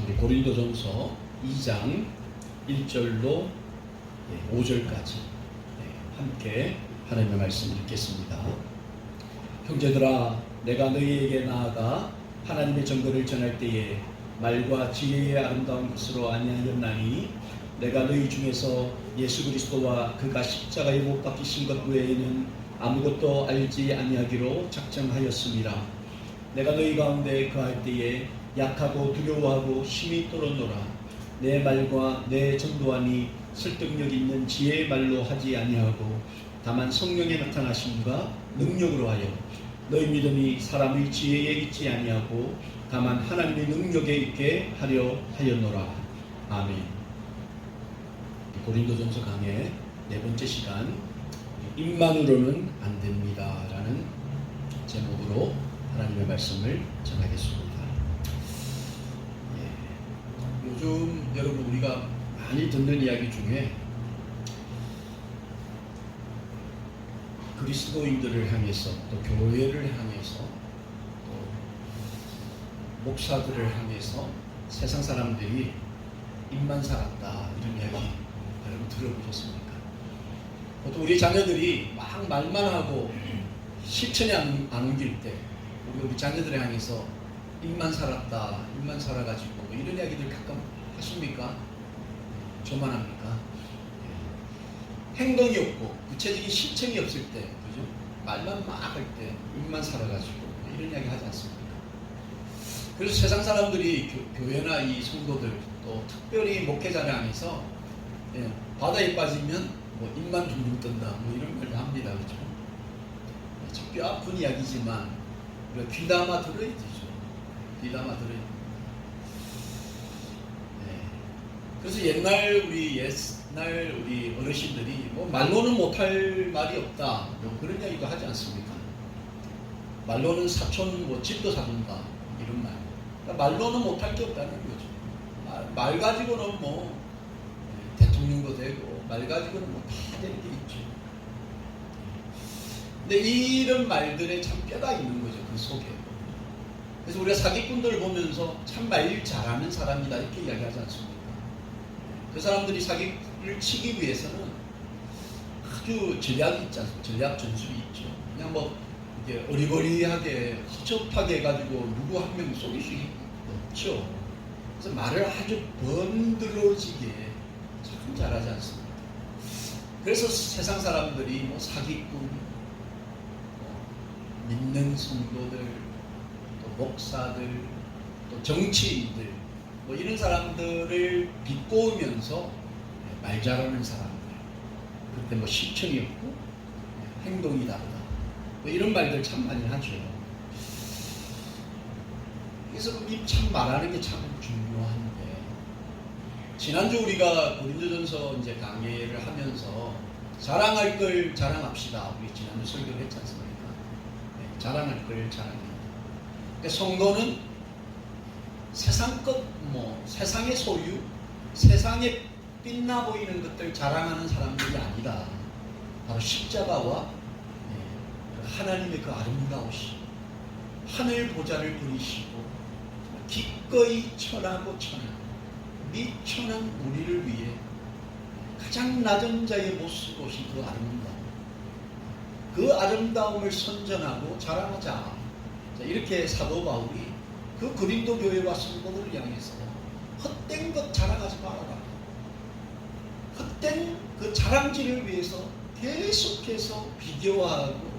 우리 고린도전서 2장 1절로 5절까지 함께 하나님의 말씀 읽겠습니다. 형제들아, 내가 너희에게 나아가 하나님의 정도를 전할 때에 말과 지혜의 아름다운 것으로 아니하였나니 내가 너희 중에서 예수 그리스도와 그가 십자가에 못 박히신 것 외에는 아무것도 알지 아니하기로 작정하였습니다. 내가 너희 가운데 거할 때에 약하고 두려워하고 힘이 떨어노라. 내 말과 내 전도하니 설득력 있는 지혜의 말로 하지 아니하고 다만 성령의 나타나심과 능력으로 하여 너희 믿음이 사람의 지혜에 있지 아니하고 다만 하나님의 능력에 있게 하려 하였노라. 아멘. 고린도전서 강의 네 번째 시간, 입만으로는 안 됩니다 라는 제목으로 하나님의 말씀을 전하겠습니다. 요즘 여러분 우리가 많이 듣는 이야기 중에 그리스도인들을 향해서 또 교회를 향해서 또 목사들을 향해서 세상 사람들이 입만 살았다 이런 이야기 여러분 들어보셨습니까? 보통 우리 자녀들이 막 말만 하고 실천이 안 옮길 때 우리 자녀들을 향해서 입만 살았다, 입만 살아가지고 뭐 이런 이야기들 가끔 하십니까? 저만 합니까? 행동이 없고 구체적인 실천이 없을 때, 그죠? 말만 막 할 때 입만 살아가지고 뭐 이런 이야기 하지 않습니까? 그래서 세상 사람들이 교회나 이 성도들 또 특별히 목회자를 향해서 바다에 빠지면 뭐 입만 둥둥 뜬다 뭐 이런 말도 합니다, 그죠? 참 뼈 아픈 이야기지만 우리가 귀담아 들어야 되죠. 귀담아 들어야 돼요. 그래서 옛날 우리 어르신들이 뭐 말로는 못할 말이 없다 뭐 그런 이야기도 하지 않습니까? 말로는 사촌 뭐 집도 사준다 이런 말. 그러니까 말로는 못할 게 없다는 거죠. 말 가지고는 뭐 대통령도 되고 말 가지고는 뭐 다 되는 게 있죠. 근데 이런 말들에 참 뼈가 있는 거죠, 그 속에. 그래서 우리가 사기꾼들을 보면서 참 말 잘하는 사람이다 이렇게 이야기하지 않습니까? 그 사람들이 사기를 치기 위해서는 아주 전략이 있지 않습니까? 전략 전술이 있죠. 그냥 뭐 이게 어리버리하게 허접하게 해가지고 누구 한 명 속일 수 없죠. 그래서 말을 아주 번들어지게 참 잘하지 않습니까? 그래서 세상 사람들이 뭐 사기꾼, 믿는 성도들, 또 목사들, 또 정치인들 뭐 이런 사람들을 비꼬으면서 말 잘하는 사람들, 그때 뭐 실천이 없고 행동이 다르다 뭐 이런 말들 참 많이 하죠. 그래서 이 참 말하는 게 참 중요한데, 지난주 우리가 고린도전서 이제 강의를 하면서 자랑할 걸 자랑합시다. 우리 지난주 설교를 했지 않습니까? 자랑할 걸 자랑합니다. 그러니까 성도는 세상 것, 뭐 세상의 소유, 세상에 빛나 보이는 것들 자랑하는 사람들이 아니다. 바로 십자가와 하나님의 그 아름다우심, 하늘 보좌를 부리시고 기꺼이 천하고 천하, 미천한 우리를 위해 가장 낮은 자의 모습 보신 그 아름다움, 그 아름다움을 선전하고 자랑하자. 자, 이렇게 사도 바울이 그 고린도 교회와 성도들을 향해서 헛된 것 자랑하지 말아라. 헛된 그 자랑질을 위해서 계속해서 비교하고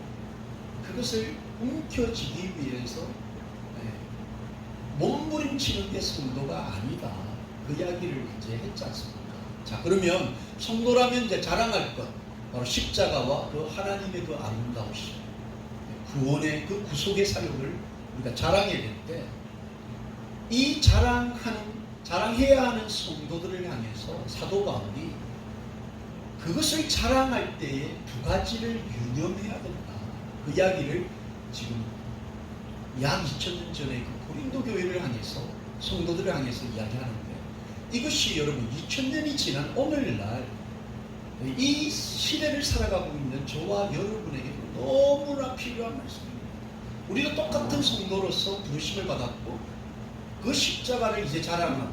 그것을 움켜쥐기 위해서 몸부림치는 게 성도가 아니다. 그 이야기를 이제 했지 않습니까? 자, 그러면 성도라면 이제 자랑할 것, 바로 십자가와 그 하나님의 그 아름다우심, 구원의 그 구속의 사역을 우리가 자랑해야 될 때, 이 자랑해야 하는 성도들을 향해서 사도 바울이 그것을 자랑할 때에 두 가지를 유념해야 된다. 그 이야기를 지금 약 2000년 전에 그 고린도 교회를 향해서, 성도들을 향해서 이야기하는데, 이것이 여러분 2000년이 지난 오늘날 이 시대를 살아가고 있는 저와 여러분에게 너무나 필요한 말씀입니다. 우리가 똑같은 성도로서 부르심을 받았고 그 십자가를 이제 자랑하고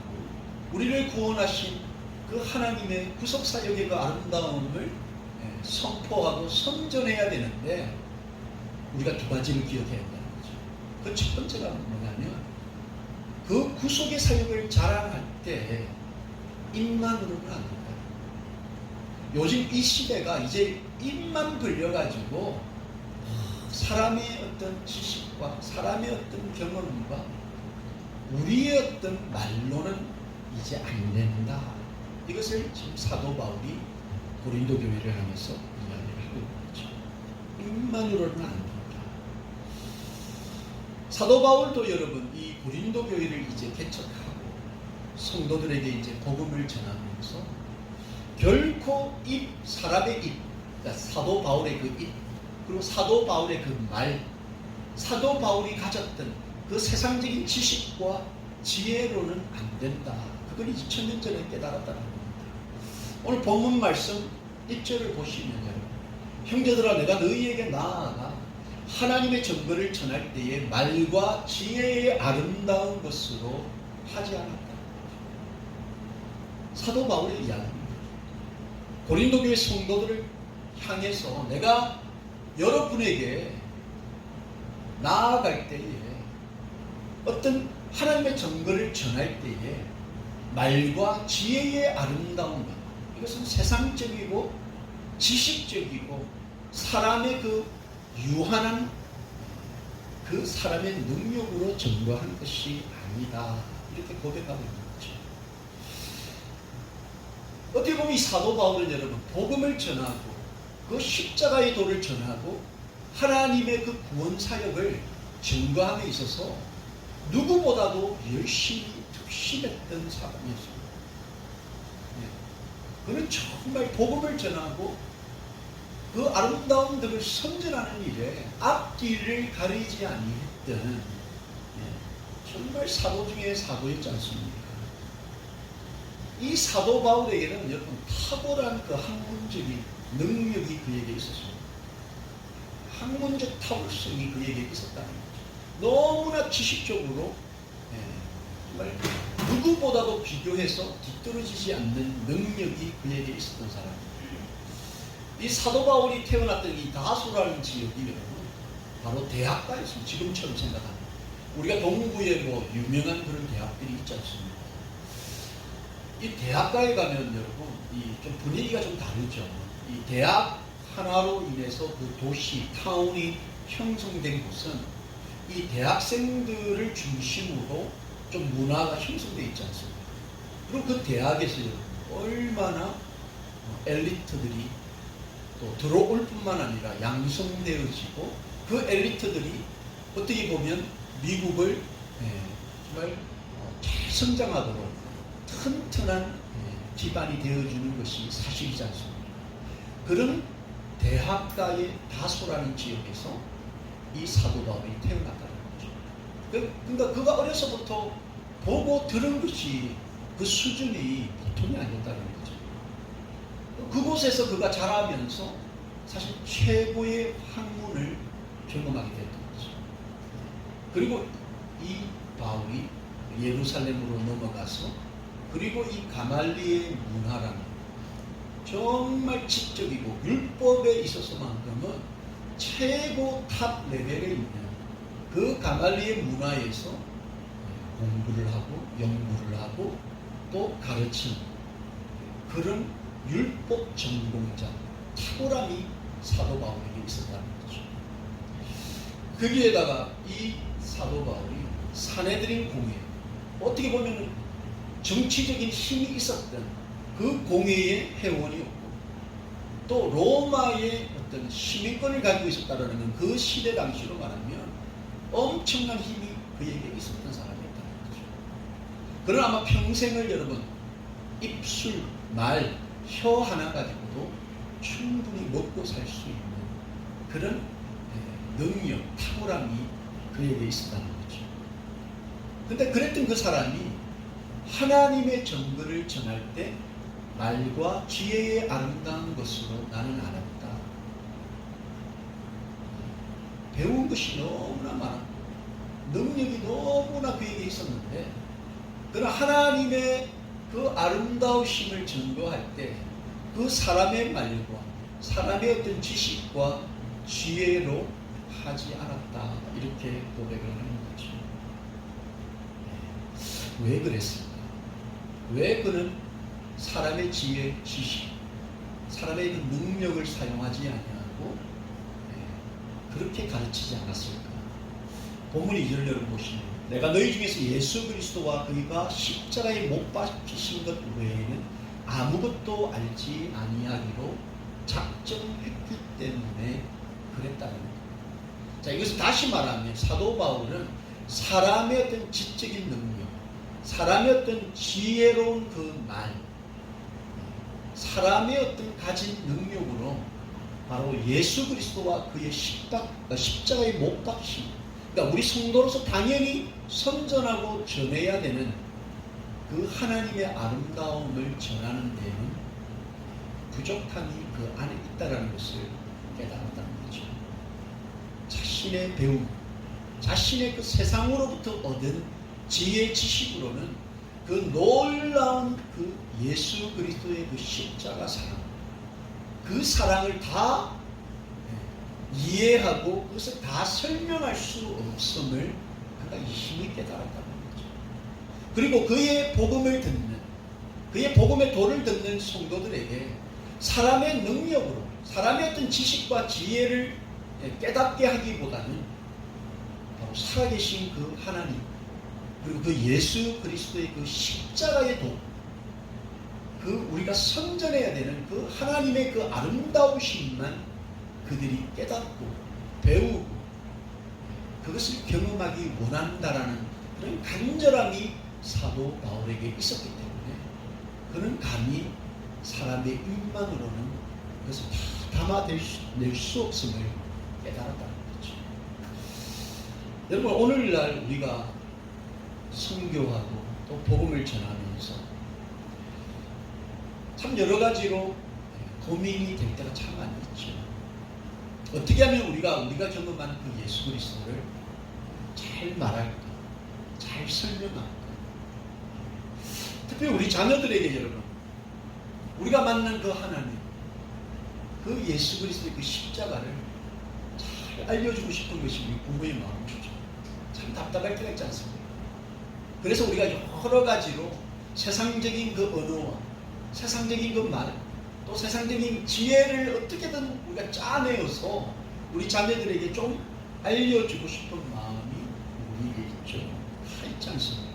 우리를 구원하신 그 하나님의 구속사역의 그 아름다움을 선포하고 선전해야 되는데 우리가 두 가지를 기억해야 한다는 거죠. 그 첫 번째가 뭐냐면 그 구속의 사역을 자랑할 때 입만으로는 안 된다. 요즘 이 시대가 이제 입만 불려가지고 사람의 어떤 지식과 사람의 어떤 경험과 우리의 어떤 말로는 이제 안 된다. 이것을 지금 사도 바울이 고린도 교회를 하면서 이야기를 하고 있는 거죠. 입만으로는 안 된다. 사도 바울도 여러분 이 고린도 교회를 이제 개척하고 성도들에게 이제 복음을 전하면서 결코 사람의 그러니까 사도 바울의 그 그리고 사도 바울의 그 말, 사도 바울이 가졌던 그 세상적인 지식과 지혜로는 안 된다. 그걸 2000년 전에 깨달았다는 겁니다. 오늘 본문 말씀 1절을 보시면요. 형제들아 내가 너희에게 나아가 하나님의 정보를 전할 때에 말과 지혜의 아름다운 것으로 하지 않았다. 사도 바울의 이야기입니다. 고린도 교회 성도들을 향해서 내가 여러분에게 나아갈 때에 어떤 하나님의 정보를 전할 때에 말과 지혜의 아름다운 것, 이것은 세상적이고 지식적이고 사람의 그 유한한 그 사람의 능력으로 전거한 것이 아니다. 이렇게 고백하고 있는 거죠. 어떻게 보면 이 사도 바울은 여러분 복음을 전하고 그 십자가의 도를 전하고 하나님의 그 구원 사역을 증거함에 있어서 누구보다도 열심히 특심했던 사람이었습니다. 그는 정말 복음을 전하고 그 아름다운 덕을 선전하는 일에 앞뒤를 가리지 아니했던 정말 사도 중에 사도였지 않습니까? 이 사도 바울에게는 여러분 탁월한 그 학문적인 능력이 그에게 있었습니다. 학문적 탁월성이 그에게 있었다는 거죠. 너무나 지식적으로 정말 누구보다도 비교해서 뒤떨어지지 않는 능력이 그에게 있었던 사람입니다. 이 사도 바울이 태어났던 이 다소라는 지역이 여러분 바로 대학가였습니다. 지금처럼 생각하면 우리가 동부에 뭐 유명한 그런 대학들이 있지 않습니까? 이 대학가에 가면 여러분 이 좀 분위기가 좀 다르죠. 이 대학 하나로 인해서 그 도시 타운이 형성된 곳은 이 대학생들을 중심으로 좀 문화가 형성되어 있지 않습니까? 그리고 그 대학에서 얼마나 엘리트들이 또 들어올 뿐만 아니라 양성되어지고 그 엘리트들이 어떻게 보면 미국을 정말 잘 성장하도록 튼튼한 기반이 되어주는 것이 사실이지 않습니까? 그런 대학가의 다소라는 지역에서 이 사도 바울이 태어났다는 거죠. 그러니까 그가 어려서부터 보고 들은 것이 그 수준이 보통이 아니었다는 거죠. 그곳에서 그가 자라면서 사실 최고의 학문을 경험하게 됐던 거죠. 그리고 이 바울이 예루살렘으로 넘어가서 그리고 이 가말리의 문화라는 정말 지적이고 율법에 있어서만큼은 최고 탑 레벨에 있는 그 가말리의 문화에서 공부를 하고 연구를 하고 또 가르치는 그런 율법 전공자 탁월함이 사도 바울에게 있었다는 거죠. 거기에다가 이 사도 바울이 사내들인 공회, 어떻게 보면 정치적인 힘이 있었던 그 공회의 회원이었고 또 로마의 어떤 시민권을 가지고 있었다는 건 그 시대 당시로 말하면 엄청난 힘이 그에게 있었던 사람이었다는 거죠. 그러나 아마 평생을 여러분 입술, 말, 혀 하나 가지고도 충분히 먹고 살 수 있는 그런 능력, 탁월함이 그에게 있었다는 거죠. 근데 그랬던 그 사람이 하나님의 정보를 전할 때 말과 지혜의 아름다운 것으로 나는 알았다. 배운 것이 너무나 많았고 능력이 너무나 그에게 있었는데 그러나 하나님의 그 아름다우심을 증거할 때 그 사람의 말과 사람의 어떤 지식과 지혜로 하지 않았다, 이렇게 고백을 하는 거죠. 왜 그랬을까? 왜 그는 사람의 지혜, 지식, 사람의 그 능력을 사용하지 아니하고 그렇게 가르치지 않았을까? 본문 2절 여러분 보시면, 내가 너희 중에서 예수 그리스도와 그가 십자가에 못 박히신 것 외에는 아무것도 알지 아니하기로 작정했기 때문에 그랬다는 겁니다. 자, 이것을 다시 말하면 사도 바울은 사람의 어떤 지적인 능력, 사람의 어떤 지혜로운 그 말, 사람의 어떤 가진 능력으로 바로 예수 그리스도와 그의 십자가에 못 박히신, 그러니까 우리 성도로서 당연히 선전하고 전해야 되는 그 하나님의 아름다움을 전하는 데에는 부족함이 그 안에 있다는 것을 깨달았다는 거죠. 자신의 배움, 자신의 그 세상으로부터 얻은 지혜 지식으로는 그 놀라운 그 예수 그리스도의 그 십자가 사랑, 그 사랑을 다 이해하고 그것을 다 설명할 수 없음을 그가 이심히 깨달았다는 거죠. 그리고 그의 복음을 듣는, 그의 복음의 도를 듣는 성도들에게 사람의 능력으로, 사람의 어떤 지식과 지혜를 깨닫게 하기보다는 바로 살아계신 그 하나님, 그리고 그 예수 그리스도의 그 십자가의 도, 그 우리가 선전해야 되는 그 하나님의 그 아름다우심만 그들이 깨닫고 배우고 그것을 경험하기 원한다라는 그런 간절함이 사도 바울에게 있었기 때문에 그는 감히 사람의 입만으로는 그것을 다 담아낼 수 없음을 깨달았다는 거죠. 여러분, 오늘날 우리가 선교하고 또 복음을 전하면서 참 여러 가지로 고민이 될 때가 참 많이 있죠. 어떻게 하면 우리가 경험하는 그 예수 그리스도를 잘 말할까, 잘 설명할까. 특별히 우리 자녀들에게 여러분, 우리가 만난 그 하나님, 그 예수 그리스도의 그 십자가를 잘 알려주고 싶은 것이 우리 부모의 마음이죠. 참 답답할 때가 있지 않습니까? 그래서 우리가 여러 가지로 세상적인 그 언어와 세상적인 그 말, 또 세상적인 지혜를 어떻게든 우리가 짜내어서 우리 자녀들에게 좀 알려주고 싶은 마음이 우리에게 있죠. 다 있지 않습니까?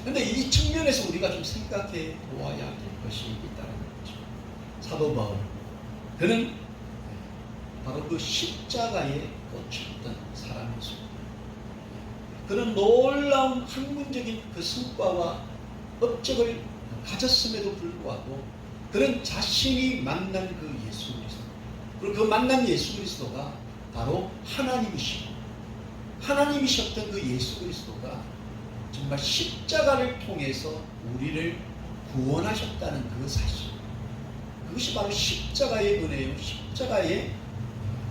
그런데 이 측면에서 우리가 좀 생각해 보아야 될 것이 있다는 거죠. 사도 바울, 그는 바로 그 십자가에 꽂혔던 사람이었습니다. 그는 놀라운 학문적인 그 성과와 업적을 가졌음에도 불구하고 그런 자신이 만난 그 예수 그리스도, 그리고 그 만난 예수 그리스도가 바로 하나님이셨던 그 예수 그리스도가 정말 십자가를 통해서 우리를 구원하셨다는 그 사실, 그것이 바로 십자가의 은혜요, 십자가의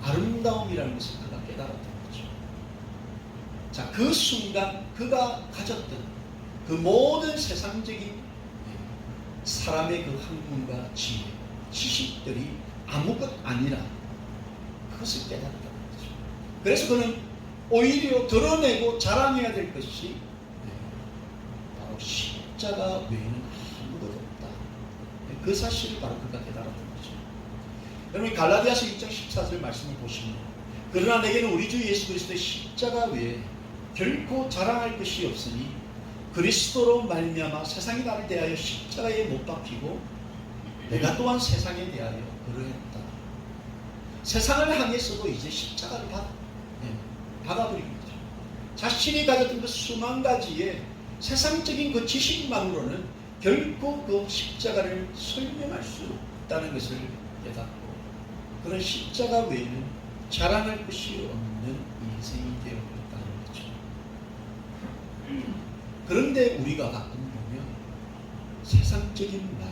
아름다움이라는 것을 그가 깨달았던 거죠. 자, 그 순간 그가 가졌던 그 모든 세상적인 사람의 그 학문과 지혜, 지식들이 아무것 아니라 그것을 깨달았다는 거죠. 그래서 그는 오히려 드러내고 자랑해야 될 것이 바로 십자가 외에는 아무것도 없다. 그 사실을 바로 그가 깨달았던 거죠. 여러분, 갈라디아서 2장 14절 말씀을 보시면, 그러나 내게는 우리 주 예수 그리스도의 십자가 외에 결코 자랑할 것이 없으니 그리스도로 말미암아 세상이 나를 대하여 십자가에 못 박히고 내가 또한 세상에 대하여 그러했다. 세상을 향해서도 이제 십자가를 받아버린 거죠. 자신이 가졌던 그 수만 가지의 세상적인 그 지식만으로는 결코 그 십자가를 설명할 수 없다는 것을 깨닫고 그런 십자가 외에는 자랑할 것이 없는 인생이 되어버렸다는 거죠. 그런데 우리가 가끔 보면 세상적인 말,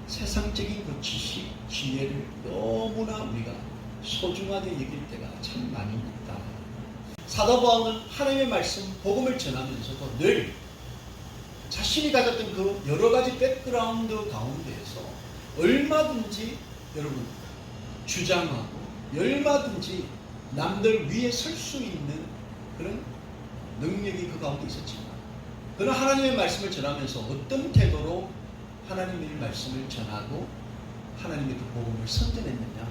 세상적인 그 지식, 지혜를 너무나 우리가 소중하게 여길 때가 참 많이 있다. 사도 바울은 하나님의 말씀, 복음을 전하면서도 늘 자신이 가졌던 그 여러 가지 백그라운드 가운데에서 얼마든지 여러분 주장하고 얼마든지 남들 위에 설 수 있는 그런 능력이 그 가운데 있었지만, 그런 하나님의 말씀을 전하면서 어떤 태도로 하나님의 말씀을 전하고 하나님의 그 복음을 선전했느냐,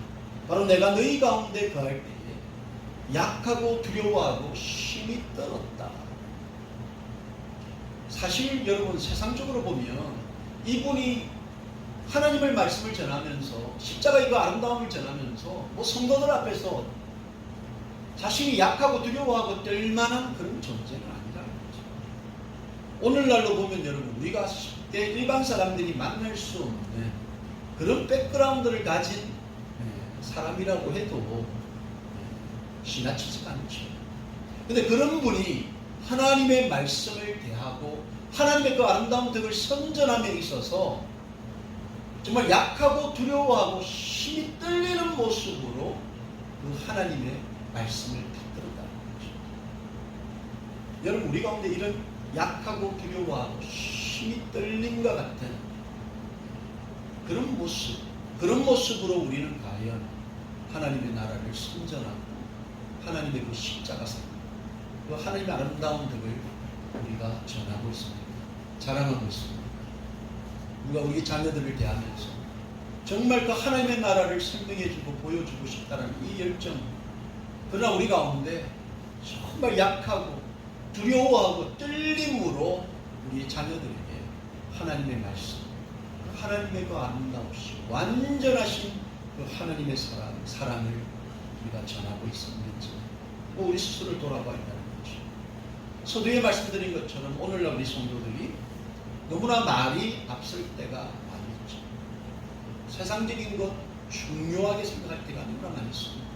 바로 내가 너희 가운데 거할 때에 약하고 두려워하고 힘이 떨었다. 사실 여러분 세상적으로 보면 이분이 하나님의 말씀을 전하면서 십자가의 그 아름다움을 전하면서 뭐 성도들 앞에서 자신이 약하고 두려워하고 떨만한 그런 존재는 아니라는 거죠. 오늘날로 보면 여러분 우리가 쉽게 일반 사람들이 만날 수 없는 그런 백그라운드를 가진 사람이라고 해도 지나치지가 않죠. 근데 그런 분이 하나님의 말씀을 대하고 하나님의 그 아름다운 덕을 선전함에 있어서 정말 약하고 두려워하고 힘이 떨리는 모습으로 그 하나님의 말씀을 받들었다는 거죠. 여러분 우리 가운데 이런 약하고 두려워하고 힘이 떨림과 같은 그런 모습으로 우리는 과연 하나님의 나라를 선전하고 하나님의 그 십자가 사건, 그 하나님의 아름다운 덕을 우리가 전하고 있습니다. 자랑하고 있습니다. 우리가 우리 자녀들을 대하면서 정말 그 하나님의 나라를 설명해주고 보여주고 싶다는 이 열정, 그러나 우리 가운데 정말 약하고 두려워하고 떨림으로 우리 자녀들에게 하나님의 말씀, 하나님의 그 아름다우시고 완전하신 그 하나님의 사랑을 우리가 전하고 있었는지 우리 스스로를 돌아봐야 한다는 거죠. 서두에 말씀드린 것처럼 오늘날 우리 성도들이 너무나 말이 앞설 때가 많이 있죠. 세상적인 것 중요하게 생각할 때가 너무나 많이 있습니다.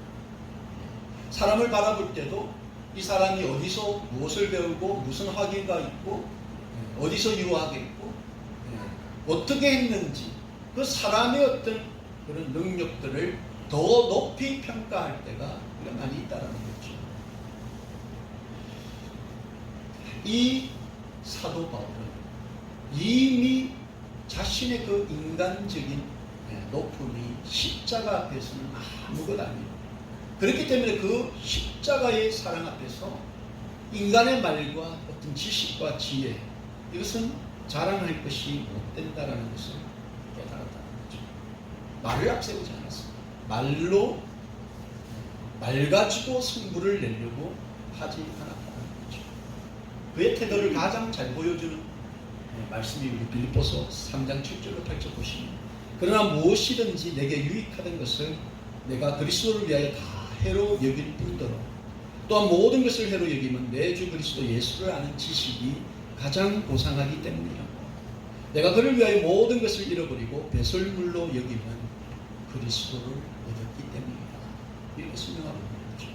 사람을 바라볼 때도 이 사람이 어디서 무엇을 배우고 무슨 학위가 있고 어디서 유학했고 어떻게 했는지 그 사람의 어떤 그런 능력들을 더 높이 평가할 때가 우리가 많이 있다는 거죠. 이 사도 바울은 이미 자신의 그 인간적인 높음이 십자가 앞에서는 아무것도 아닙니다. 그렇기 때문에 그 십자가의 사랑 앞에서 인간의 말과 어떤 지식과 지혜, 이것은 자랑할 것이 못 된다는 것을 깨달았다는 거죠. 말을 앞세우지 않았습니다. 말 가지고 승부를 내려고 하지 않았다는 거죠. 그의 태도를 가장 잘 보여주는 말씀이 우리 빌립보서 3장 7절로 8절 보시면, 그러나 무엇이든지 내게 유익하던 것을 내가 그리스도를 위하여 다 해로 여길 뿐더러 또한 모든 것을 해로 여기면 내 주 그리스도 예수를 아는 지식이 가장 고상하기 때문이라고. 내가 그를 위하여 모든 것을 잃어버리고 배설물로 여기면 그리스도를 얻었기 때문이다. 이렇게 설명하고 있는 거죠.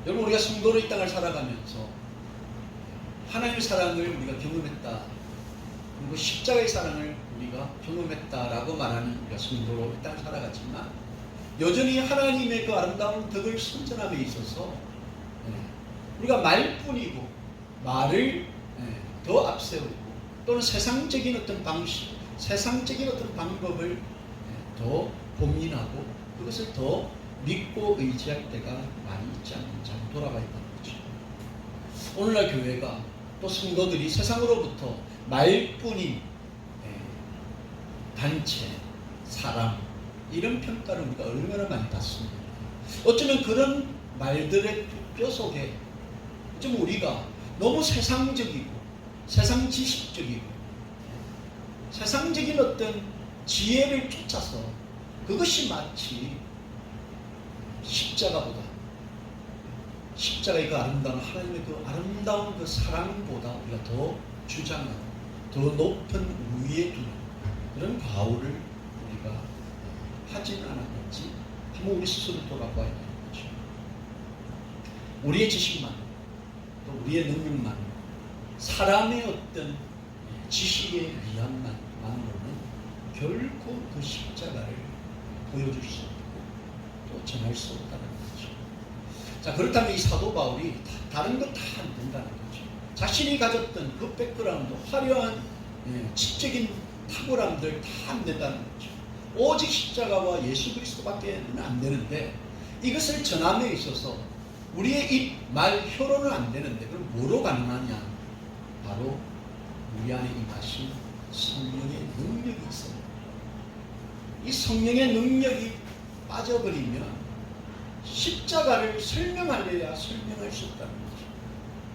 여러분 우리가 성도로 이 땅을 살아가면서 하나님의 사랑을 우리가 경험했다, 그리고 십자가의 사랑을 우리가 경험했다라고 말하는 우리가 성도로 이 땅을 살아갔지만 여전히 하나님의 그 아름다운 덕을 선전함에 있어서 우리가 말뿐이고 말을 더 앞세우고 또는 세상적인 어떤 방식, 세상적인 어떤 방법을 더 고민하고 그것을 더 믿고 의지할 때가 많이 있지 않는지 한번 돌아봐야 되는 거죠. 오늘날 교회가 또 성도들이 세상으로부터 말뿐인 단체, 사람, 이런 평가를 우리가 얼마나 많이 받습니다. 어쩌면 그런 말들의 뼈 속에 좀 우리가 너무 세상적이고 세상 지식적이고 세상적인 어떤 지혜를 쫓아서 그것이 마치 십자가의 그 아름다운 하나님의 그 아름다운 그 사랑보다 우리가 더 주장하는, 더 높은 우위에 두는 그런 과오를 우리가 하지는 않았는지 한번 우리 스스로 돌아봐야 되는 거죠. 우리의 지식만, 또 우리의 능력만, 사람의 어떤 지식의 위안만으로는 결코 그 십자가를 보여줄 수 없고 또 전할 수 없다는 거죠. 자, 그렇다면 이 사도 바울이 다른 것 다 안 된다는 거죠. 자신이 가졌던 그 백그라운드, 화려한 지적인 탁월함들 다 안 된다는 거죠. 오직 십자가와 예수 그리스도밖에는 안 되는데 이것을 전함에 있어서 우리의 입, 말, 혀로는 안 되는데 그럼 뭐로 가능하냐? 바로 우리 안에 임하신 성령의 능력이 있어요. 이 성령의 능력이 빠져버리면 십자가를 설명하려야 설명할 수 없다는 거죠.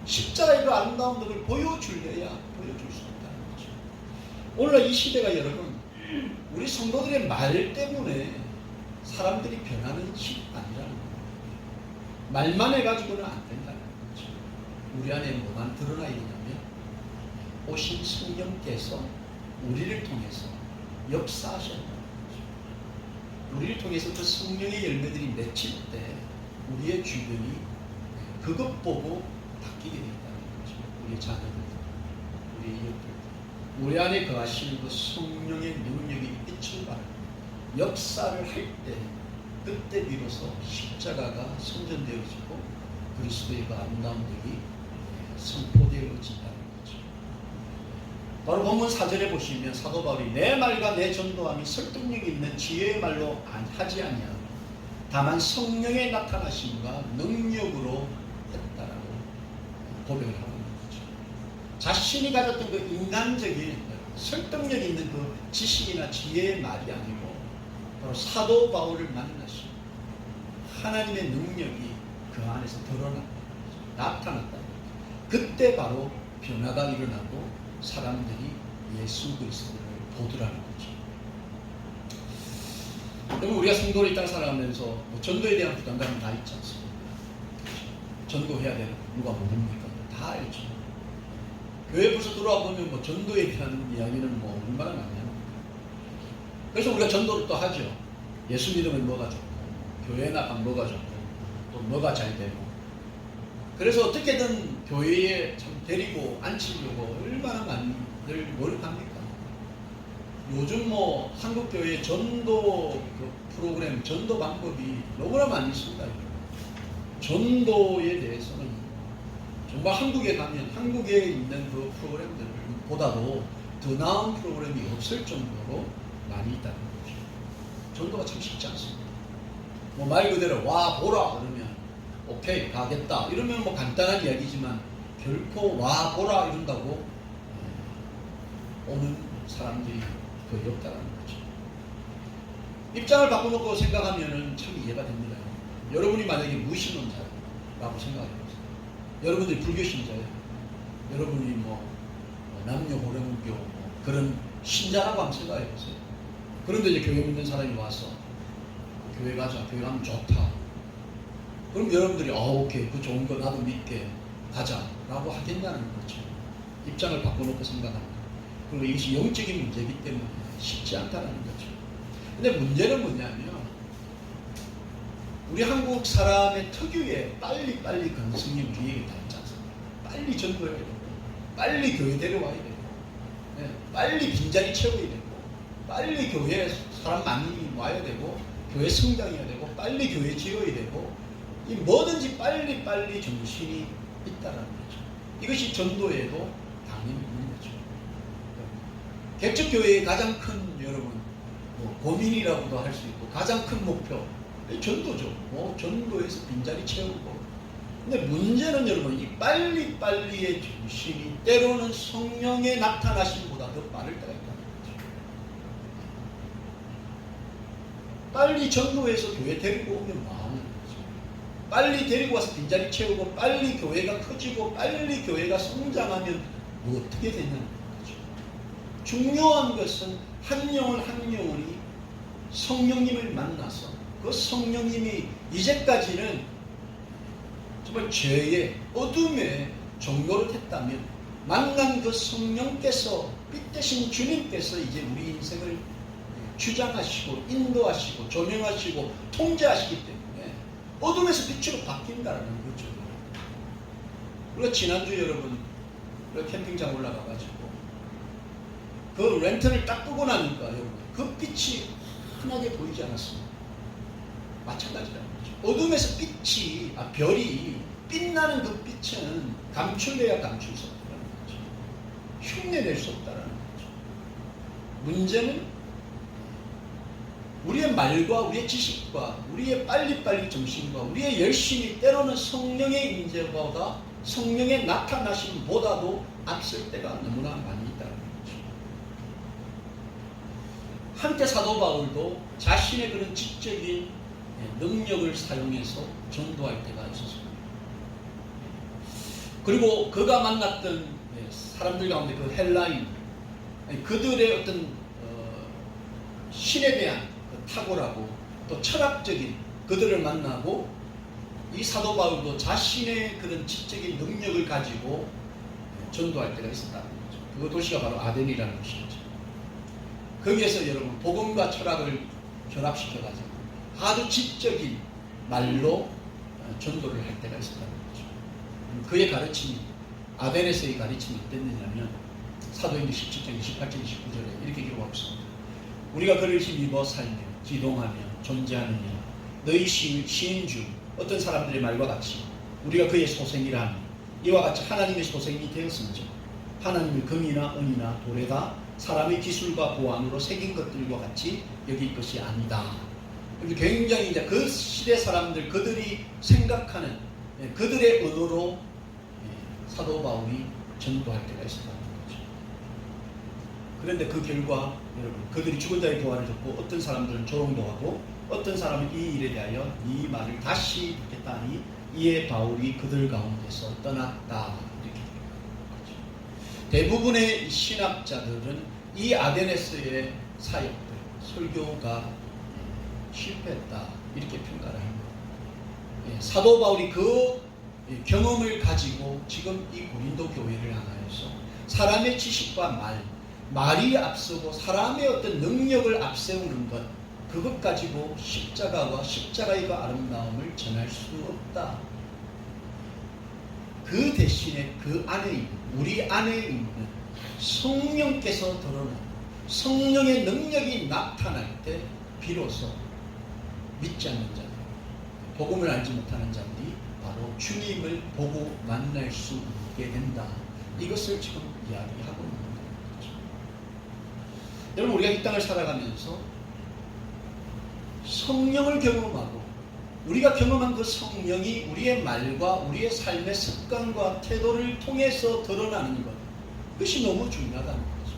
십자가의 그 아름다운 덕을 보여주려야 보여줄 수 없다는 거죠. 오늘날 이 시대가 여러분 우리 성도들의 말 때문에 사람들이 변하는 시대가 아니라는 거예요. 말만 해가지고는 안 된다는 거죠. 우리 안에 뭐만 드러나야 되냐면 오신 성령께서 우리를 통해서 역사하셨다는 거죠. 우리를 통해서 그 성령의 열매들이 맺힐 때 우리의 주변이 그것 보고 바뀌게 된다는 거죠. 우리 자녀들, 우리 이웃들, 우리 안에 거하시는 그 성령의 능력이 빛을 발하고 역사를 할 때 그때 비로소 십자가가 성전되어지고 그리스도의 그 아름다운 덕이 선포되어진다는 거죠. 바로 본문 4절에 보시면 사도 바울이 내 말과 내 전도함이 설득력 있는 지혜의 말로 하지 아니하고 다만 성령의 나타나심과 능력으로 했다라고 고백을 하고 있는 거죠. 자신이 가졌던 그 인간적인 설득력 있는 그 지식이나 지혜의 말이 아니고 바로 사도 바울을 만나신 하나님의 능력이 그 안에서 드러났다, 나타났다. 그때 바로 변화가 일어나고 사람들이 예수 그리스도를 보더라는 거죠. 그러면 우리가 성도를 땅 살아가면서 뭐 전도에 대한 부담감은 다 있지 않습니까? 전도해야 되는 누가 모릅니까? 다 알죠. 교회 벌써 들어와 보면 뭐 전도에 대한 이야기는 뭐 얼마나 많냐. 그래서 우리가 전도를 또 하죠. 예수 믿으면 뭐가 좋고, 교회 나가면 뭐가 좋고, 또 뭐가 잘 되고. 그래서 어떻게든 교회에 참 데리고 앉히려고 얼마나 많이들 노력합니까? 요즘 뭐 한국교회 전도 그 프로그램, 전도 방법이 너무나 많이 있습니다. 전도에 대해서는 정말 한국에 가면 한국에 있는 그 프로그램들보다도 더 나은 프로그램이 없을 정도로 많이 있다는 거죠. 전도가 참 쉽지 않습니다. 뭐 말 그대로 와 보라 그러면 오케이 가겠다 이러면 뭐 간단한 이야기지만 결코 와 보라 이런다고 오는 사람들이 거의 없다는 거죠. 입장을 바꿔놓고 생각하면은 참 이해가 됩니다. 여러분이 만약에 무신론자라고 생각해보세요. 여러분들이 불교신자예요. 여러분이 뭐 남녀 호령교 뭐 그런 신자라고 한번 생각해보세요. 그런데 이제 교회 믿는 사람이 와서 교회 가자, 교회 가면 좋다. 그럼 여러분들이 오케이 그 좋은 거 나도 믿게 가자라고 하겠냐는 거죠. 입장을 바꿔놓고 생각합니다. 그리고 이것이 영적인 문제이기 때문에 쉽지 않다는 거죠. 근데 문제는 뭐냐면 우리 한국 사람의 특유의 빨리빨리 근성이 우리에게 다 있지 않습니까? 빨리 전도해야 되고 빨리 교회 데려와야 되고 빨리 빈자리 채워야 되고 빨리 교회에 사람 많이 와야 되고 교회 성장해야 되고 빨리 교회 지어야 되고 이 뭐든지 빨리빨리 정신이 있다는 거죠. 이것이 전도에도 당연히 있는 거죠. 개척교회의 가장 큰 여러분 뭐 고민이라고도 할 수 있고 가장 큰 목표 전도죠. 뭐 전도에서 빈자리 채우고. 근데 문제는 여러분 이 빨리빨리의 정신이 때로는 성령의 나타나심보다 더 빠를 때가 있다는 거죠. 빨리 전도해서 교회 데리고 오면 뭐하는 거죠. 빨리 데리고 와서 빈자리 채우고 빨리 교회가 커지고 빨리 교회가 성장하면 뭐 어떻게 되냐는 거죠. 중요한 것은 한 영혼 한 영혼이 성령님을 만나서 그 성령님이 이제까지는 정말 죄의 어둠의 종로를 했다면 만난 그 성령께서 빛대신 주님께서 이제 우리 인생을 주장하시고 인도하시고 조명하시고 통제하시기 때문에 어둠에서 빛으로 바뀐다는 거죠. 우리가 지난주 여러분 캠핑장 올라가가지고 그 랜턴을 딱 끄고 나니까 여러분 그 빛이 흔하게 보이지 않았습니다. 마찬가지라는 거죠. 어둠에서 빛이 별이 빛나는 그 빛은 감출돼야 감출 수 없다는 거죠. 흉내낼 수 없다는 거죠. 문제는 우리의 말과 우리의 지식과 우리의 빨리빨리 정신과 우리의 열심이 때로는 성령의 임재보다 성령의 나타나심보다도 앞설 때가 너무나 많이 있다는 거죠. 한때 사도 바울도 자신의 그런 지적인 능력을 사용해서 전도할 때가 있었습니다. 그리고 그가 만났던 사람들 가운데 그 헬라인, 그들의 어떤 신에 대한 탁월하고 또 철학적인 그들을 만나고 이 사도 바울도 자신의 그런 지적인 능력을 가지고 전도할 때가 있었다는 거죠. 그 도시가 바로 아덴이라는 곳이죠. 거기에서 여러분 복음과 철학을 결합시켜가지고 아주 지적인 말로 전도를 할 때가 있었다는 거죠. 그의 가르침이 아덴에서의 가르침이 어땠느냐면 사도행전 17장 28절 29절에 이렇게 기록하고 있습니다. 우리가 그를 힘입어 살며 기동하며 존재하느냐 너희 시인 중 어떤 사람들의 말과 같이 우리가 그의 소생이라 하니 이와 같이 하나님의 소생이 되었음즉 하나님의 금이나 은이나 돌에다 사람의 기술과 보안으로 새긴 것들과 같이 여길 것이 아니다. 굉장히 이제 그 시대 사람들 그들이 생각하는 그들의 언어로 사도 바울이 전도할 때가 있었다는 거죠. 그런데 그 결과 여러분 그들이 죽은 자의 부활을 듣고 어떤 사람들은 조롱도 하고 어떤 사람은 이 일에 대하여 이 말을 다시 듣겠다니 이에 바울이 그들 가운데서 떠났다. 이렇게 거죠. 대부분의 신학자들은 이 아데네스의 사역들 설교가 실패했다 이렇게 평가를 합니다. 사도 바울이 그 경험을 가지고 지금 이 고린도 교회를 향하여서 사람의 지식과 말이 앞서고 사람의 어떤 능력을 앞세우는 것 그것 가지고 십자가와 십자가의 그 아름다움을 전할 수 없다. 그 대신에 그 안에 있는 우리 안에 있는 성령께서 드러나는 성령의 능력이 나타날 때 비로소 믿지 않는 자들 복음을 알지 못하는 자들이 바로 주님을 보고 만날 수 있게 된다. 이것을 지금 이야기하고 있는 거죠. 여러분 우리가 이 땅을 살아가면서 성령을 경험하고 우리가 경험한 그 성령이 우리의 말과 우리의 삶의 습관과 태도를 통해서 드러나는 것 그것이 너무 중요하다는 거죠.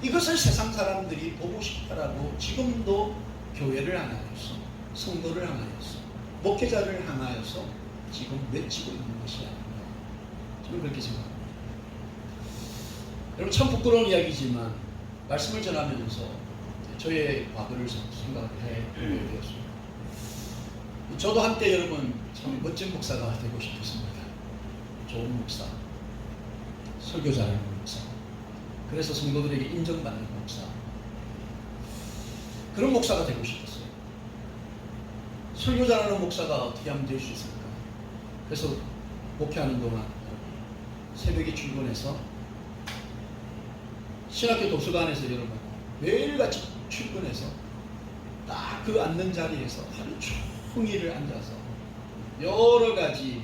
이것을 세상 사람들이 보고 싶다라고 지금도 교회를 향하여서 성도를 향하여서 목회자를 향하여서 지금 외치고 있는 것이 아닌가 저는 그렇게 생각합니다. 여러분 참 부끄러운 이야기지만 말씀을 전하면서 저의 과거를 생각을 해보게 되었습니다. 저도 한때 여러분 참 멋진 목사가 되고 싶었습니다. 좋은 목사, 설교 잘하는 목사, 그래서 성도들에게 인정받는 목사, 그런 목사가 되고 싶었어요. 설교 잘하는 목사가 어떻게 하면 될 수 있을까? 그래서 목회하는 동안 새벽에 출근해서 신학교 도서관에서 여러분 매일같이 출근해서 딱 그 앉는 자리에서 하루 종일을 앉아서 여러 가지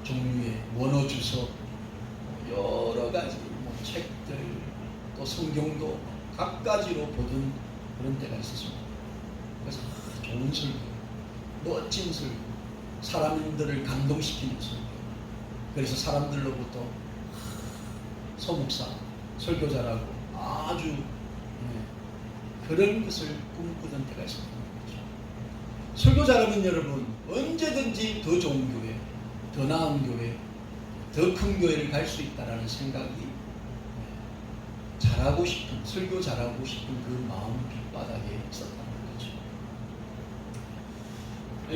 종류의 원어 주석 여러 가지 책들 또 성경도 각가지로 보던 그런 때가 있었습니다. 그래서 좋은 설교, 멋진 설교, 사람들을 감동시키는 설교. 그래서 사람들로부터 서목사, 설교자라고 아주 그런 것을 꿈꾸던 때가 있었던 거죠. 설교자라면 여러분 언제든지 더 좋은 교회, 더 나은 교회, 더 큰 교회를 갈 수 있다라는 생각이 잘하고 싶은, 설교 잘하고 싶은 그 마음 빗바닥에 있었다는 거죠.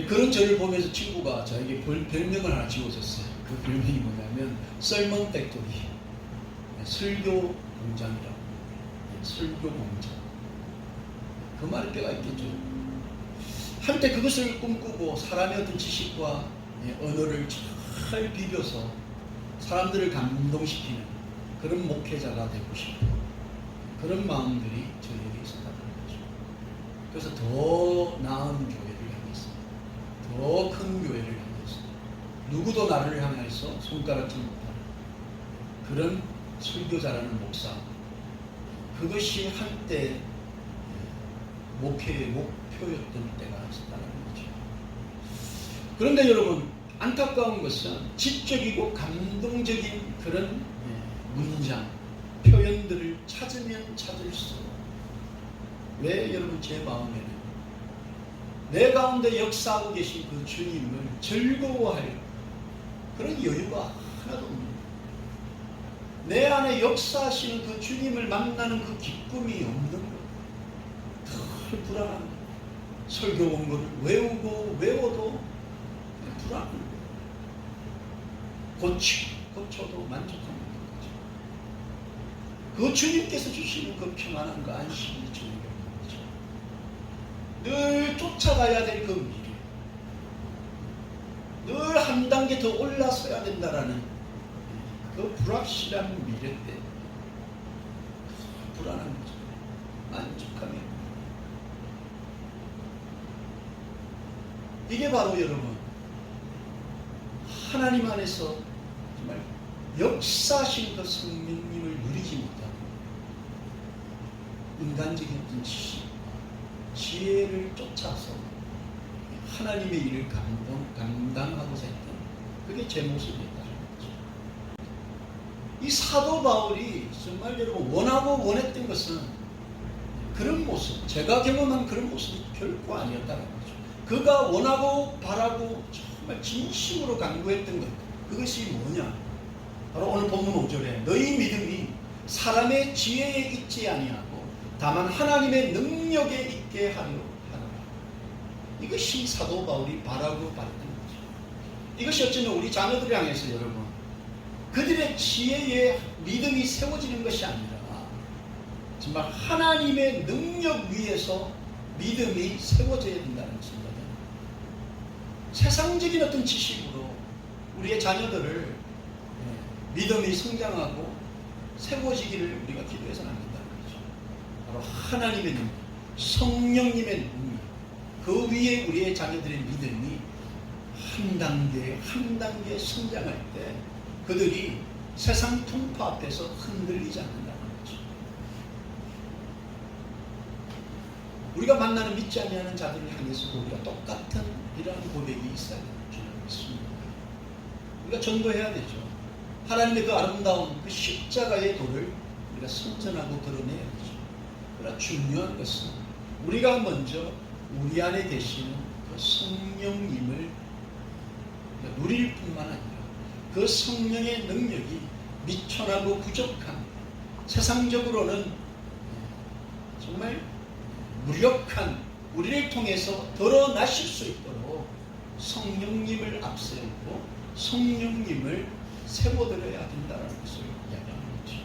그런 저를 보면서 친구가 저에게 별명을 하나 지어줬어요. 그 별명이 뭐냐면 설먼 팩토리, 설교 공장이라고. 설교 공장. 그 말에 뼈가 있겠죠. 한때 그것을 꿈꾸고 사람의 어떤 지식과 언어를 잘 비벼서 사람들을 감동시키는 그런 목회자가 되고 싶은 그런 마음들이 저에게 있었다는 거죠. 그래서 더 나은 교회를 향해서 더 큰 교회를 향해서 누구도 나를 향해서 손가락질 못하는 그런 설교자라는 목사, 그것이 한때 목회의 목표였던 때가 있었다는 거죠. 그런데 여러분, 안타까운 것은 지적이고 감동적인 그런 문장, 표현들을 찾으면 찾을수록 왜 여러분 제 마음에는 내 가운데 역사하고 계신 그 주님을 즐거워할 그런 여유가 하나도 없는, 내 안에 역사하시는 그 주님을 만나는 그 기쁨이 없는 것, 늘 불안한 것. 설교 온 것을 외워도 불안한 것. 고쳐도 만족하는 거죠. 그 주님께서 주시는 그 평안함과 안심이 주는 거죠. 늘 쫓아가야 될 그 미래, 늘 한 단계 더 올라서야 된다라는 그 불확실한 미래 때 불안한 거죠. 만족함이. 이게 바로 여러분, 하나님 안에서 정말 역사하신 그 성령님을 누리지 못하고 인간적인 어떤 지혜를 쫓아서 하나님의 일을 감당하고자 했던, 그게 제 모습이었다는 거죠. 이 사도 바울이 정말 여러분 원하고 원했던 것은 그런 모습, 제가 경험한 그런 모습이 결코 아니었다는 거죠. 그가 원하고 바라고 정말 진심으로 간구했던 것, 그것이 뭐냐? 바로 오늘 본문 5절에 너희 믿음이 사람의 지혜에 있지 아니하고 다만 하나님의 능력에 있게 하려 하노라. 이것이 사도 바울이 바라고 바랬던 거죠. 이것이 어쩌면 우리 자녀들을 향해서 여러분, 그들의 지혜에 믿음이 세워지는 것이 아니라 정말 하나님의 능력 위에서 믿음이 세워져야 된다는 것입니다. 세상적인 어떤 지식으로 우리의 자녀들을 믿음이 성장하고 세워지기를 우리가 기도해서는 안 된다는 거죠. 바로 하나님의 능력, 성령님의 능력, 그 위에 우리의 자녀들의 믿음이 한 단계 한 단계 성장할 때 그들이 세상 통파 앞에서 흔들리지 않는다는 거죠. 우리가 만나는 믿지 아니하는 자들을 향해서도 우리가 똑같은 이러한 고백이 있어야 되는 것입니다. 우리가 전도해야 되죠. 하나님의 그 아름다운 그 십자가의 도를 우리가 선전하고 드러내야 되죠. 그러나 중요한 것은 우리가 먼저 우리 안에 계시는 그 성령님을 누릴 뿐만 아니라 그 성령의 능력이 미천하고 부족한, 세상적으로는 정말 무력한 우리를 통해서 드러나실 수 있도록 성령님을 앞세우고 성령님을 세워드려야 된다는 것을 이야기하는 거죠.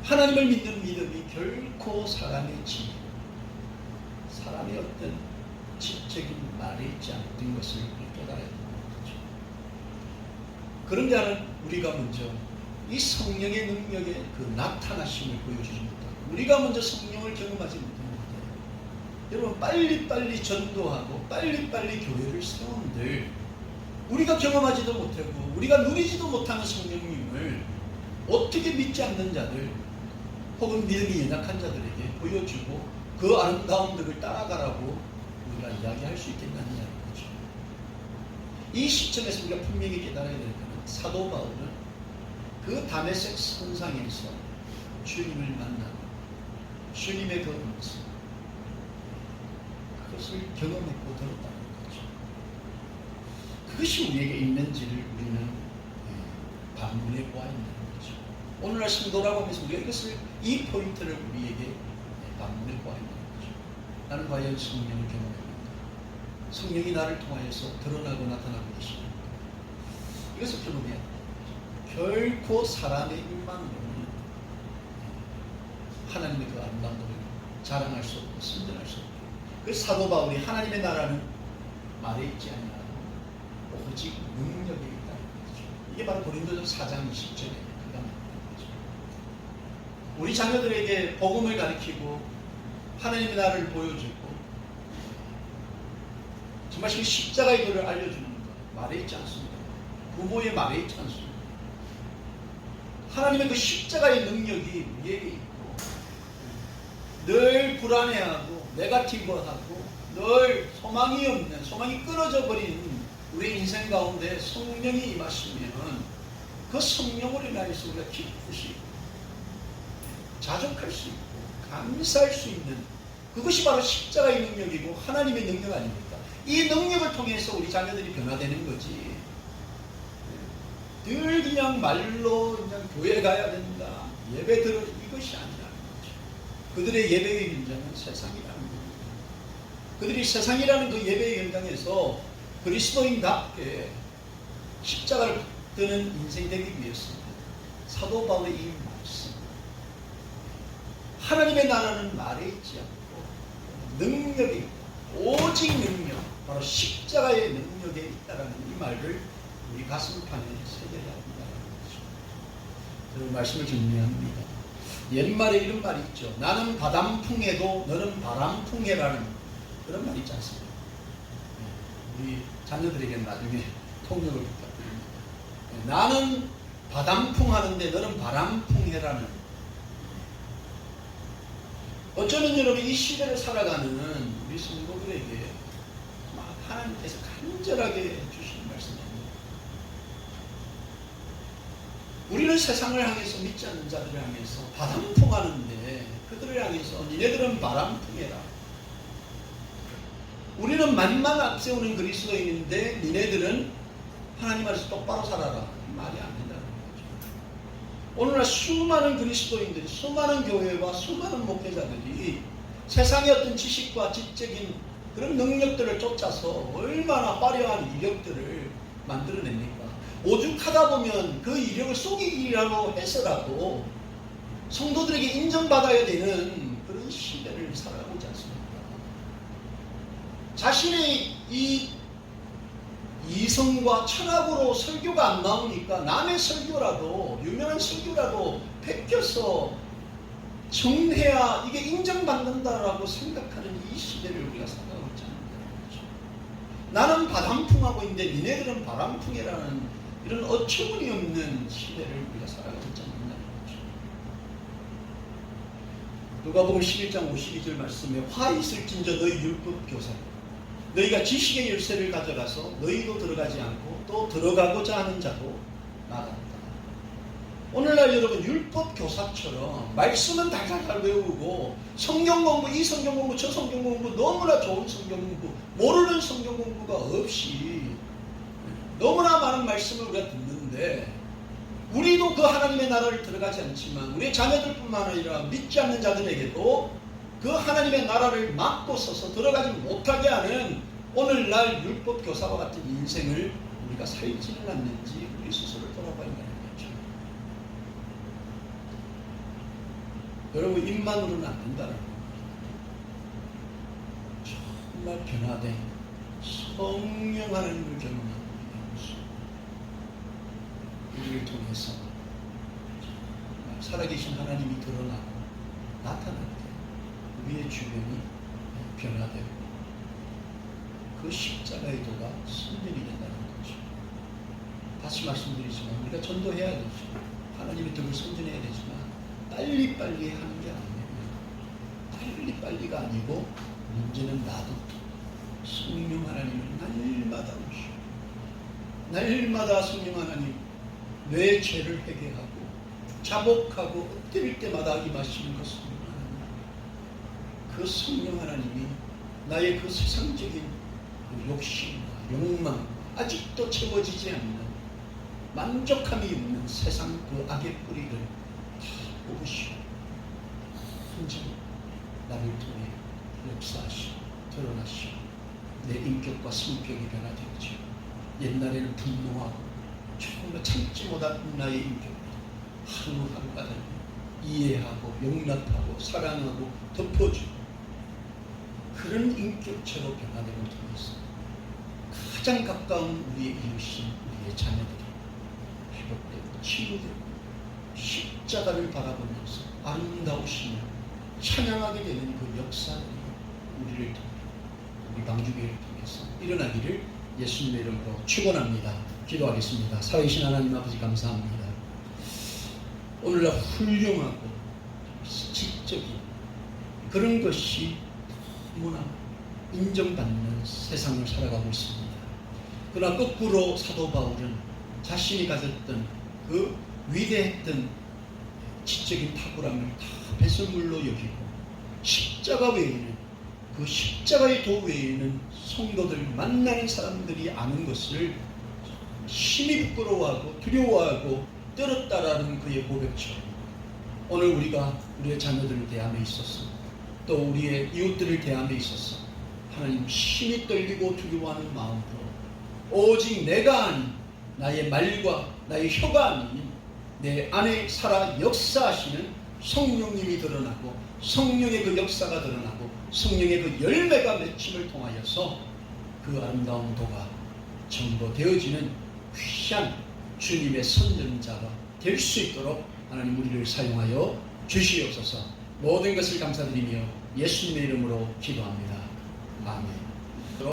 하나님을 믿는 믿음이 결코 사람의 지혜, 사람의 어떤 지적인 말에 있지 않는 것을 깨달아야 된다는 거죠. 그런 자는 우리가 먼저 이 성령의 능력의 그 나타나심을 보여주지 못하고 우리가 먼저 성령을 경험하지 못합니다. 여러분, 빨리빨리 전도하고 빨리빨리 교회를 세운들 우리가 경험하지도 못하고 우리가 누리지도 못하는 성령님을 어떻게 믿지 않는 자들 혹은 믿음이 연약한 자들에게 보여주고 그 아름다움들을 따라가라고 우리가 이야기할 수 있겠느냐는 거죠. 이 시점에서 우리가 분명히 깨달아야 될 것은 사도 바울은 그 다메섹 선상에서 주님을 만나고 주님의 그 모습, 그것을 경험했고 들었다는 거죠. 그것이 우리에게 있는지를 우리는 반문해 보아야 있는 거죠. 오늘날 성도라고 하면서 우리가 이 포인트를 우리에게 반문해 보아야 있는 거죠. 나는 과연 성령을 경험했는가? 성령이 나를 통하여서 드러나고 나타나고 계시는가? 이것을 경험해야 합니다. 결코 사람의 입만으로는 하나님의 그 아름다운 도를 자랑할 수 없고 선전할 수 없고, 그 사도 바울이 하나님의 나라는 말에 있지 않냐 오직 능력에 있다는 거죠. 이게 바로 고린도전서 4장 20절에 그가 말하는 거죠. 우리 자녀들에게 복음을 가르치고 하나님의 나라를 보여주고 정말 십자가의 도를 알려주는 것, 말에 있지 않습니다. 부모의 말에 있지 않습니다. 하나님의 그 십자가의 능력이 우리에게 있고, 늘 불안해하고 네거티브하고 늘 소망이 없는, 소망이 끊어져 버린 우리 인생 가운데 성령이 임하시면 그 성령으로 인하여서 우리가 기쁠 수 있고 자족할 수 있고 감사할 수 있는, 그것이 바로 십자가의 능력이고 하나님의 능력 아닙니까? 이 능력을 통해서 우리 자녀들이 변화되는 거지. 늘 그냥 말로 그냥 교회 가야 된다, 예배 들어, 이것이 아니라는 거죠. 그들의 예배의 현장은 세상이라는 겁니다. 그들이 세상이라는 그 예배의 현장에서 그리스도인답게 십자가를 드는 인생 되기 위해서는 사도 바울의 이 말씀, 하나님의 나라는 말에 있지 않고 능력이 있다, 오직 능력, 바로 십자가의 능력에 있다라는 이 말을 우리 가슴판에 새겨야 한다는 거죠. 저는 말씀을 정리합니다. 옛말에 이런 말이 있죠. 나는 바람풍해도 너는 바람풍해라는 그런 말이 있지 않습니까? 우리 자녀들에게 나중에 통역을 부탁드립니다. 나는 바람풍하는데 너는 바람풍해라는. 어쩌면 여러분 이 시대를 살아가는 우리 성도들에게 하나님께서 간절하게 주신 말씀입니다. 우리는 세상을 향해서, 믿지 않는 자들을 향해서 바람풍하는데 그들을 향해서 니네들은 바람풍해라. 우리는 만만 앞세우는 그리스도인인데 니네들은 하나님 안에서 똑바로 살아라. 말이 안 된다는 거죠. 오늘날 수많은 그리스도인들이, 수많은 교회와 수많은 목회자들이 세상의 어떤 지식과 지적인 그런 능력들을 쫓아서 얼마나 화려한 이력들을 만들어냅니까? 오죽하다 보면 그 이력을 속이기라고 해서라도 성도들에게 인정받아야 되는 그런 시대를 살아가고 있지 않습니까? 자신의 이 이성과 철학으로 설교가 안 나오니까 남의 설교라도, 유명한 설교라도 베껴서 정해야 이게 인정받는다라고 생각하는 이 시대를 우리가 살아가고 있잖아요. 나는 바람풍하고 있는데 니네들은 바람풍이라는 이런 어처구니 없는 시대를 우리가 살아가고 있잖아요. 누가복음 11장 52절 말씀에 화 있을진저 너희 율법 교사, 너희가 지식의 열쇠를 가져가서 너희도 들어가지 않고 또 들어가고자 하는 자도 나갔다. 오늘날 여러분 율법 교사처럼 말씀은 달달달 외우고 성경 공부, 이 성경 공부, 저 성경 공부, 너무나 좋은 성경 공부, 모르는 성경 공부가 없이 너무나 많은 말씀을 우리가 듣는데, 우리도 그 하나님의 나라를 들어가지 않지만 우리의 자녀들뿐만 아니라 믿지 않는 자들에게도 그 하나님의 나라를 막고 서서 들어가지 못하게 하는 오늘날 율법 교사와 같은 인생을 우리가 살지는 않는지 우리 스스로를 돌아봐야 하는 거죠. 여러분, 입만으로는 안 된다는 거예요. 정말 변화된 성령 하나님을 경험하는 우리를 통해서 살아계신 하나님이 드러나고 나타날 때 우리의 주변이 변화되고 그 십자가의 도가 선전이 된다는 거죠. 다시 말씀드리지만 우리가 전도해야 되죠. 하나님의 덕을 선전해야 되지만 빨리빨리 하는 게 아니에요. 빨리빨리가 아니고 문제는 나도 성령 하나님을 날마다 오시고, 날마다 성령 하나님 내 죄를 회개하고 자복하고 엎드릴 때마다 임하시는 그 성령 하나님, 그 성령 하나님이 나의 그 세상적인 욕심과 욕망, 아직도 채워지지 않는 만족함이 없는 세상 그 악의 뿌리를 다 뽑으시고 완전히 나를 통해 역사하시고 드러나시고 내 인격과 성격이 변화되었죠. 옛날에는 분노하고 정말 참지 못한 나의 인격을 하루하루가 달리 이해하고 용납하고 사랑하고 덮어주고 그런 인격체로 변화됨을 통해서 가장 가까운 우리의 이웃인 우리의 자녀들이 회복되고 치유되고 십자가를 바라보면서 아름다우시며 찬양하게 되는 그 역사들이 우리를 통해, 우리 방주교회를 통해서 일어나기를 예수님의 이름으로 축원합니다. 기도하겠습니다. 살아계신 하나님 아버지 감사합니다. 오늘날 훌륭하고 지적인 그런 것이 너무나 인정받는 세상을 살아가고 있습니다. 그러나 거꾸로 사도 바울은 자신이 가졌던 그 위대했던 지적인 탁월함을 다 배설물로 여기고 십자가 외에는 그 십자가의 도 외에는 성도들 만나는 사람들이 아는 것을 심히 부끄러워하고 두려워하고 떨었다라는 그의 고백처럼 오늘 우리가 우리의 자녀들을 대함에 있어서 또 우리의 이웃들을 대함에 있어서 하나님 심히 떨리고 두려워하는 마음으로 오직 내가 아닌 나의 말과 나의 혀가 아닌 내 안에 살아 역사하시는 성령님이 드러나고 성령의 그 역사가 드러나고 성령의 그 열매가 맺힘을 통하여서 그 아름다운 도가 전부 되어지는 귀한 주님의 선전자가 될 수 있도록 하나님 우리를 사용하여 주시옵소서. 모든 것을 감사드리며 예수님의 이름으로 기도합니다. 아멘.